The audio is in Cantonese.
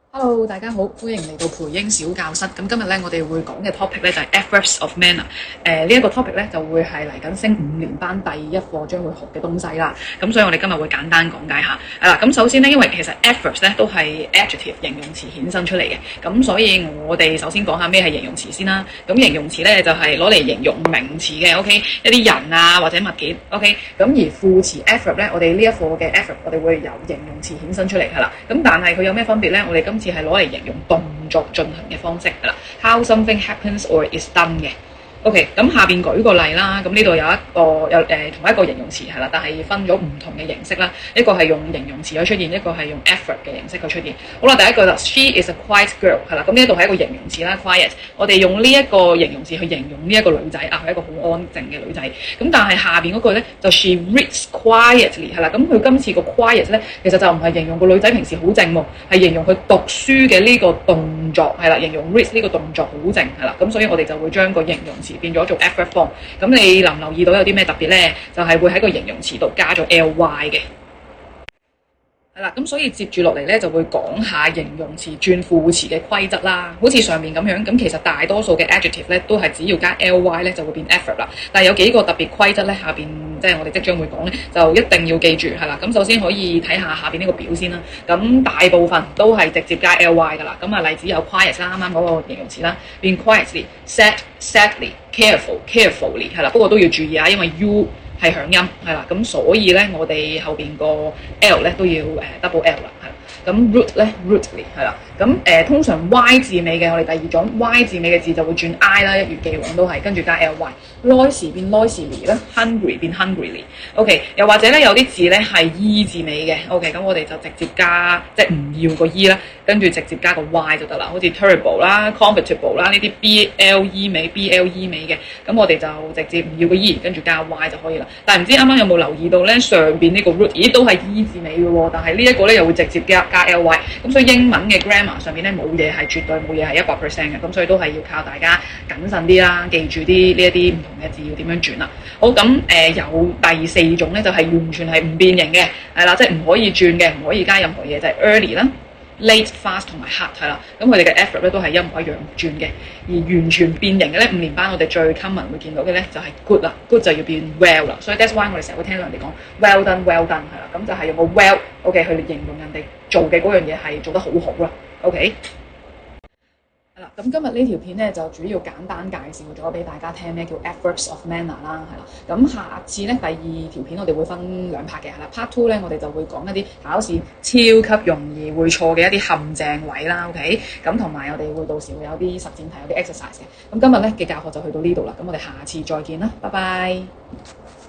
Hello，大家好，歡迎嚟到培英小教室。咁今日咧，我哋會講嘅 topic 咧就係 Adverbs of Manner。呢一個 topic 咧就會係嚟緊升5年班第一課將會學嘅東西啦。咁所以我哋今日會簡單講解下。咁首先咧，因為其實 adverbs 咧都係 adjective 形容詞衍生出嚟嘅。咁所以我哋首先講下咩係形容詞先啦。咁形容詞咧就係攞嚟形容名詞嘅，OK，一啲人啊或者物件，OK。咁而副詞 adverb 咧，我哋呢一課嘅 adverb 我哋會由形容詞衍生出嚟係啦。咁但係佢有咩分別咧？我哋今次係攞嚟形容動作進行嘅方式係啦 ，how something happens or is done 嘅。OK，咁下邊舉個例啦，咁呢度有一個同一個形容詞係啦，但係分咗唔同嘅形式啦。一個係用形容詞去出現，一個係用 adverb 嘅形式去出現。好啦，第一個就 She is a quiet girl 係啦，咁呢度係一個形容詞啦 ，quiet。我哋用呢一個形容詞去形容呢一個女仔啊，係一個好安靜嘅女仔。咁但係下邊嗰句咧就 She reads quietly 係啦，咁佢今次個 quiet 咧其實就唔係形容個女仔平時好靜喎，係形容佢讀書嘅呢個動作係啦，形容 read 呢個動作好靜係啦，咁所以我哋就會將個形容詞變咗做 adverb form。咁你留唔留意到有啲咩特別咧？就係會喺個形容詞度加咗 ly 嘅。係啦，咁所以接住落嚟咧就會講下形容詞轉副詞嘅規則啦。好似上面咁樣，咁其實大多數嘅 adjective 咧都係只要加 ly 咧就會變 adverb 啦。但係有幾個特別規則咧，下邊即係我哋即將會講咧，就一定要記住係啦。咁首先可以睇下邊呢個表先啦。咁大部分都係直接加 ly 噶啦。咁例子有 quiet 啦，啱啱嗰個形容詞啦，變 quietly、sad、sadly、careful、carefully 係啦。不過都要注意啊，因為 u 係響音係啦，咁所以咧我哋後邊個 L 咧都要double L 啦，係啦。咁 root 咧 rootly 係啦，咁通常 Y 字尾嘅我哋第二種 Y 字尾嘅字就會轉 I 啦，一如既往都係跟住加 ly。noisy 變 noisily 啦 ，hungry 變 hungrily。OK， 又或者咧有啲字咧係 E 字尾嘅 ，OK， 咁我哋就直接加即係唔要個 E 啦，跟住直接加個 Y 就得啦，好似 terrible 啦 ，comfortable 啦呢啲 BLE 尾嘅，咁我哋就直接唔要個 E， 跟住加 Y 就可以啦。但係唔知啱啱有冇留意到咧，上邊呢個 root 咦都係 E 字尾嘅喎，但係呢一個咧又會直接加 ly， 咁所以英文嘅 grammar 上面咧冇嘢係絕對冇嘢係100%嘅，咁所以都係要靠大家謹慎啲啦，記住呢一啲唔同嘅字要點樣轉啦。好，咁有第四種咧就係完全係唔變形嘅，係啦，即係唔可以轉嘅，唔可以加任何嘢，就係 early 啦。late、fast 同埋 hard 係啦，咁佢哋嘅 adverb 咧都係一模一樣轉嘅，而完全變形嘅咧，5年班我哋最 common 會見到嘅咧就係 good 啦 ，good 就要變 well 啦，所以 that's why 我哋成日會聽到人哋講 well done 係啦，咁就係用個 well OK 去形容人哋做嘅嗰樣嘢係做得好好啦 ，OK。係啦，咁今日呢條片咧就主要簡單介紹咗俾大家聽咩叫 adverbs of manner 啦，係啦。咁下次咧第二條片我哋會分2 part 嘅，係啦。Part 2咧我哋就會講一啲考試超級容易會錯嘅一啲陷阱位啦，OK。咁同埋我哋會到時會有啲實踐題，有啲 exercise 嘅。咁今日咧嘅教學就去到呢度啦，咁我哋下次再見啦，拜拜。